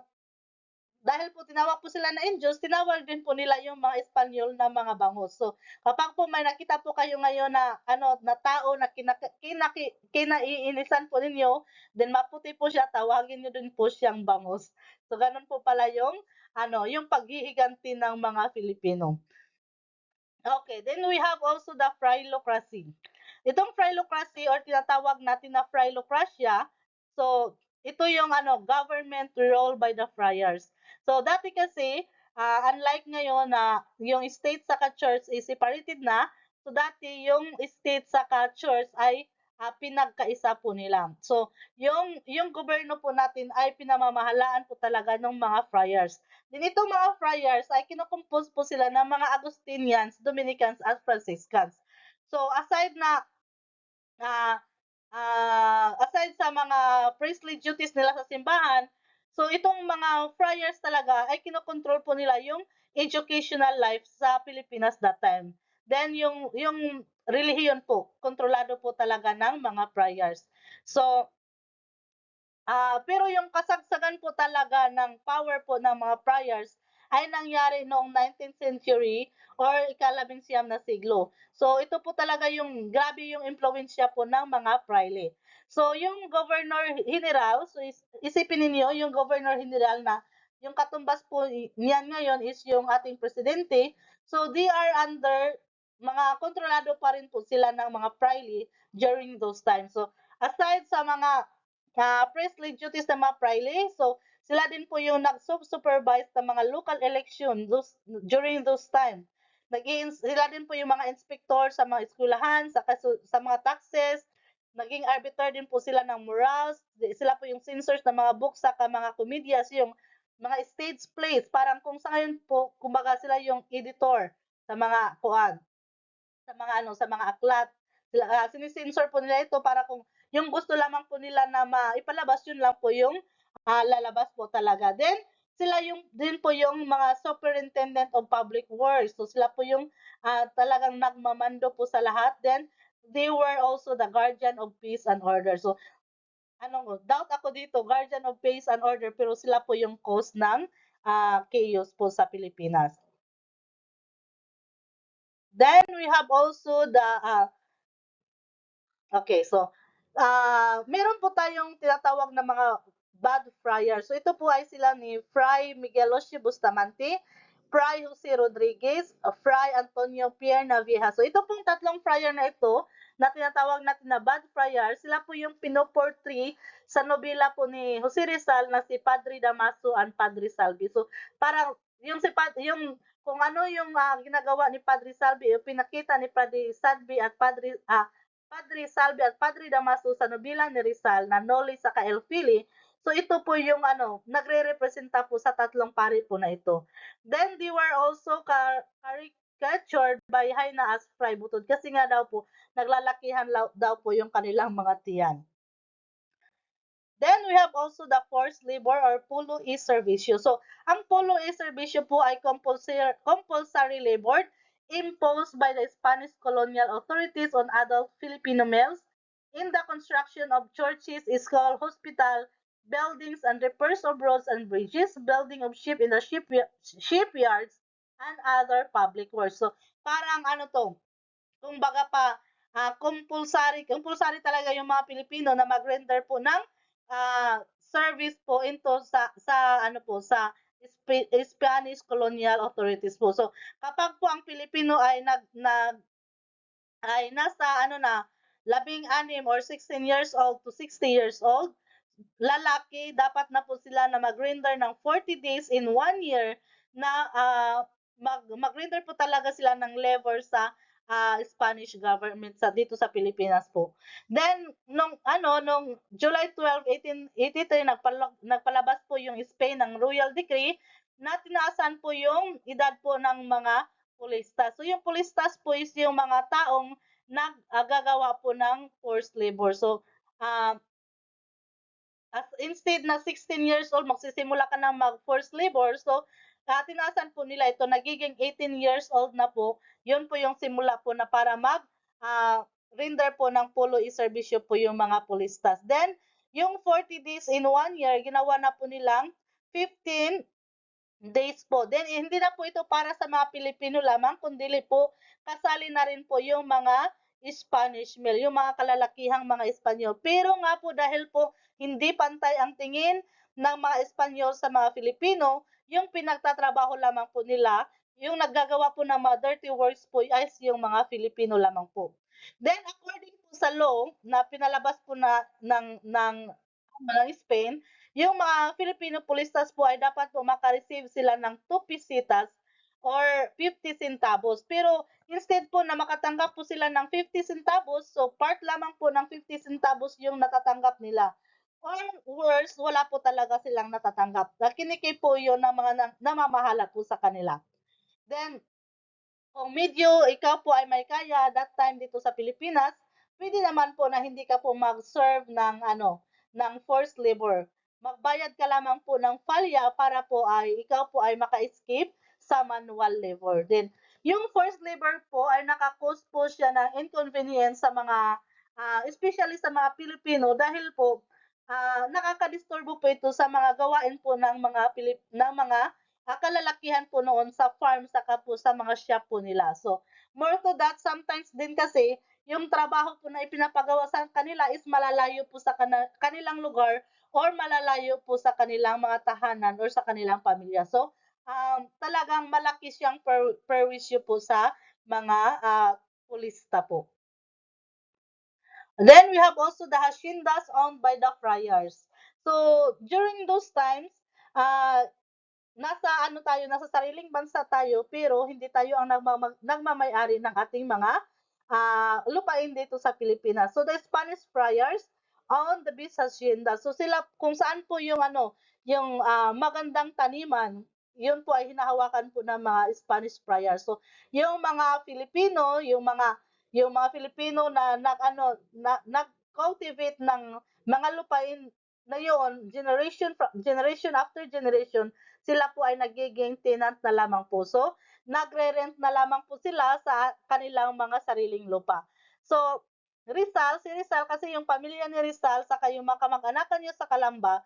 dahil po tinawag po sila na angels, tinawag din po nila yung mga Espanyol na mga bangus. So, kapag po may nakita po kayo ngayon na ano na tao na kinaiinisan po ninyo, then maputi po siya, tawagin niyo din po siyang bangus. So, ganun po pala yung ano, yung paghihiganti ng mga Filipino. Okay, then we have also the phylocracy. Itong phylocracy or tinatawag natin na phylocracia, so ito yung ano, government rule by the friars. So dati kasi, unlike ngayon na yung state saka church is separated na, so dati yung state saka church ay pinagkaisa po nila. So yung gobyerno po natin ay pinamamahalaan po talaga ng mga friars. Din itong mga friars ay kinokompose po sila ng mga Augustinians, Dominicans at Franciscans. So ah, aside sa mga priestly duties nila sa simbahan, so itong mga friars talaga ay kinokontrol po nila yung educational life sa Pilipinas that time. Then yung relihiyon po, kontrolado po talaga ng mga friars. So pero yung kasagsagan po talaga ng power po ng mga friars ay nangyari noong 19th century or ika-labing-siyam na siglo. So ito po talaga yung grabe yung impluwensya po ng mga praile. So yung Governor General, so isipin niyo yung Governor General na yung katumbas po niyan ngayon is yung ating presidente. So they are under mga kontrolado pa rin po sila ng mga praile during those times. So aside sa mga priestly duties ng mga praile. So, sila din po yung nag-supervise ng mga local election during those time. Sila din po yung mga inspector sa mga eskwelahan, sa mga taxes, naging arbiter din po sila ng morals, sila po yung censors ng mga books sa mga comedias, yung mga stage plays, parang kung sa ngayon po, kumbaga sila yung editor sa mga kuan, sa mga aklat. Sinisensor po nila ito para kung yung gusto lamang po nila na maipalabas, yun lang po yung lalabas po talaga. Then, sila yung din po yung mga superintendent of public works. So, sila po yung talagang nagmamando po sa lahat. Then, they were also the guardian of peace and order. So, doubt ako dito, guardian of peace and order, pero sila po yung cause ng chaos po sa Pilipinas. Then, we have also the okay, so meron po tayong tinatawag na mga bad friar. So ito po ay sila ni Fray Miguel Osio Bustamante, Fray Jose Rodriguez, Fray Antonio Pierre Navieja. So ito pong tatlong friar na ito, na tinatawag natin na bad friars, sila po yung pino-portray sa nobela po ni Jose Rizal na si Padre Damaso and Padre Salvi. So, parang yung kung ano yung ginagawa ni Padre Salvi, yung pinakita ni Padre Salvi at Padre Salvi at Padre Damaso sa nobela ni Rizal na Noli sa Elfili. So ito po yung nagre-representa po sa tatlong pari po na ito. Then they were also caricatured by Haina as Fray Butod kasi nga daw po naglalakihan daw po yung kanilang mga tiyan. Then we have also the forced labor or pulo e servicio. So, ang pulo e servicio po ay compulsory labor imposed by the Spanish colonial authorities on adult Filipino males in the construction of churches, school, hospital, buildings, and repairs of roads and bridges, building of ship in the shipyards, and other public works. So, parang kumbaga compulsory talaga yung mga Pilipino na mag-render po ng service po into sa Spanish colonial authorities po. So kapag po ang Pilipino ay nasa 16 or 16 years old to 60 years old, lalaki dapat na po sila na mag-render ng 40 days in 1 year na mag-render po talaga sila ng labor sa Spanish government dito sa Pilipinas po. Then nung July 12, 1883 nagpalabas po yung Spain ng Royal Decree na tinaasan po yung edad po ng mga pulistas. So yung pulistas po is yung mga taong naggagawa po ng forced labor. So instead na 16 years old magsisimula ka na mag-forced labor, so tinaasan po nila ito, nagiging 18 years old na po, yun po yung simula po na para render po ng pulo i-serbisyo po yung mga pulistas. Then, yung 40 days in 1 year, ginawa na po nilang 15 days po. Then, hindi na po ito para sa mga Pilipino lamang, kundi po kasali na rin po yung mga Spanish male, yung mga kalalakihang mga Espanyol. Pero nga po dahil po hindi pantay ang tingin ng mga Espanyol sa mga Filipino, yung pinagtatrabaho lamang po nila, yung naggagawa po ng mga dirty works po ay yung mga Filipino lamang po. Then according po sa law na pinalabas po ng Spain, yung mga Filipino pulistas po ay dapat po makareceive sila ng 2 pesitas or 50 centavos. Pero instead po na makatanggap po sila ng 50 centavos, so part lamang po ng 50 centavos yung natatanggap nila. Or worse, wala po talaga silang natatanggap. Kinikip po yun ng mga namamahala po sa kanila. Then, kung medyo ikaw po ay may kaya that time dito sa Pilipinas, pwede naman po na hindi ka po mag-serve ng forced labor. Magbayad ka lamang po ng palya para po ay ikaw po ay maka-escape sa manual labor. Then, yung forced labor po ay nakakos po siya ng inconvenience sa mga especially sa mga Pilipino dahil po nakakadisturbo po ito sa mga gawain po ng mga kalalakihan po noon sa farm saka po sa mga shop po nila. So, more to that, sometimes din kasi yung trabaho po na ipinapagawa sa kanila is malalayo po sa kanilang lugar or malalayo po sa kanilang mga tahanan or sa kanilang pamilya. So, talagang malaki siyang perwisyo po sa mga pulista po. Then we have also the haciendas owned by the friars. So, during those times, uh, nasa sariling bansa tayo, pero hindi tayo ang nagmamay-ari ng ating mga lupain dito sa Pilipinas. So, the Spanish friars own the beach hacienda. So, sila, kung saan po yung magandang taniman, yun po ay hinahawakan po ng mga Spanish friars. So, yung mga Filipino, yung mga Filipino na nag-cultivate ng mga lupain na yon, generation after generation, sila po ay nagiging tenant na lamang po. So, nagre-rent na lamang po sila sa kanilang mga sariling lupa. So, si Rizal kasi yung pamilya ni Rizal saka yung mga kamag-anakan niya sa Calamba,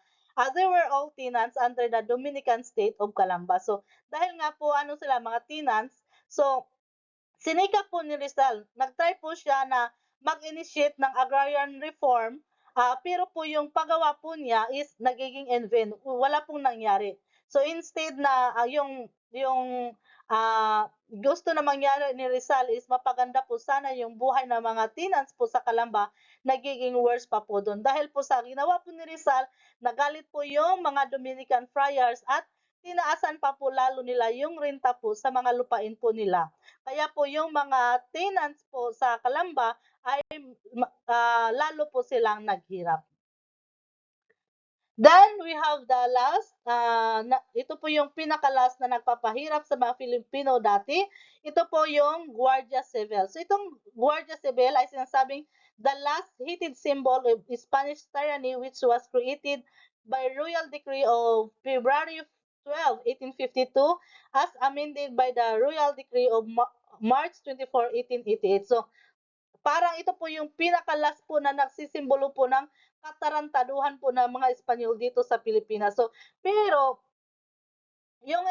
they were all tenants under the Dominican state of Calamba. So, dahil nga po sila mga tenants, so sinikap po ni Rizal, nag-try po siya na mag-initiate ng agrarian reform, pero po yung paggawa po niya is nagiging in vain, wala pong nangyari. So instead na yung gusto na mangyari ni Rizal is mapaganda po sana yung buhay ng mga tenants po sa Calamba, nagiging worse pa po do'n. Dahil po sa ginawa po ni Rizal, nagalit po yung mga Dominican friars at tinaasan pa po lalo nila yung renta po sa mga lupain po nila. Kaya po yung mga tenants po sa Calamba ay lalo po silang naghirap. Then we have the last, ito po yung pinaka-last na nagpapahirap sa mga Filipino dati. Ito po yung Guardia Civil. So itong Guardia Civil ay sinasabing the last hated symbol of Spanish tyranny which was created by Royal Decree of February 12, 1852 as amended by the Royal Decree of March 24, 1888. So parang ito po yung pinaka-last po na nagsisimbolo po ng katarantaduhan po ng mga Espanyol dito sa Pilipinas. So, pero yung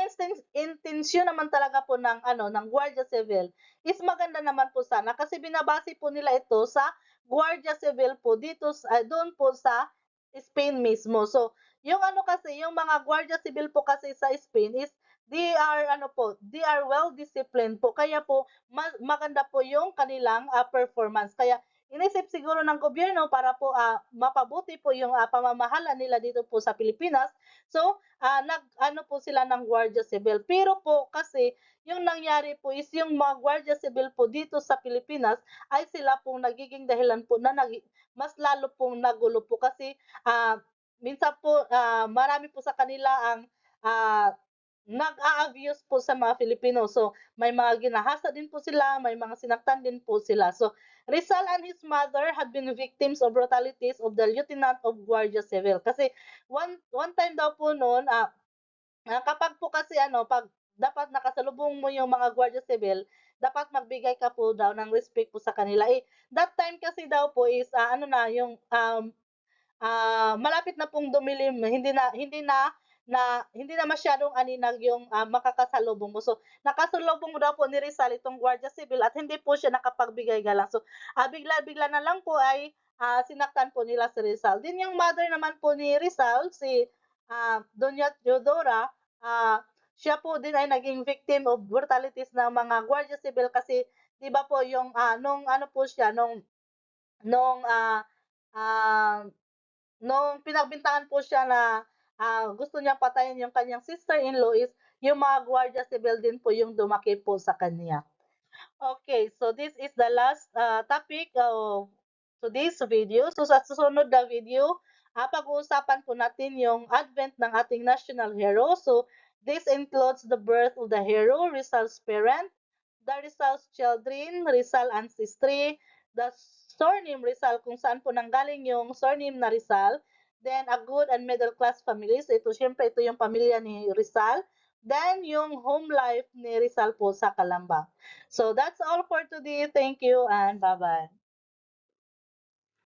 intensyon naman talaga po ng ng Guardia Civil is maganda naman po sana kasi binabase po nila ito sa Guardia Civil po dito doon po sa Spain mismo. So, yung kasi, yung mga Guardia Civil po kasi sa Spain is they are well disciplined po. Kaya po maganda po yung kanilang performance. Kaya inisip siguro ng gobyerno para po mapabuti po yung pamamahala nila dito po sa Pilipinas. So, nag-ano po sila ng Guardia Civil. Pero po kasi yung nangyari po is yung mga Guardia Civil po dito sa Pilipinas ay sila pong nagiging dahilan po na mas lalo pong nagulo po kasi minsan po marami po sa kanila ang ah, nag-a-abuse po sa mga Filipino. So, may mga ginahasa din po sila, may mga sinaktan din po sila. So, Rizal and his mother had been victims of brutalities of the Lieutenant of Guardia Civil. Kasi one time daw po noon, kapag po kasi 'pag dapat nakasalubong mo yung mga Guardia Civil, dapat magbigay ka po daw ng respect po sa kanila. Eh, that time kasi daw po is, ano na yung, malapit na pong dumilim, hindi na masyadong aninag yung, makakasalubong mo. So, nakasalubong daw po ni Rizal itong Guardia Civil at hindi po siya nakapagbigay galang. So, bigla-bigla na lang po ay, sinaktan po nila si Rizal. Din yung mother naman po ni Rizal, si, Doña Teodora, siya po din ay naging victim of brutalities ng mga Guardia Civil kasi 'di ba po yung, nung ano po siya, nung, ah nung pinagbintangan po siya na, gusto niyang patayin yung kanyang sister-in-law is yung mga Guardia Civil din po yung dumaki po sa kanya. Okay, so this is the last topic of today's video. So sa susunod na video, pag-uusapan po natin yung advent ng ating national hero. So this includes the birth of the hero, Rizal's parent, the Rizal's children, Rizal ancestry, the surname Rizal kung saan po nanggaling yung surname na Rizal, then a good and middle class families. Ito syempre ito yung pamilya ni Rizal. Then yung home life ni Rizal po sa Calamba. So that's all for today. Thank you and bye-bye.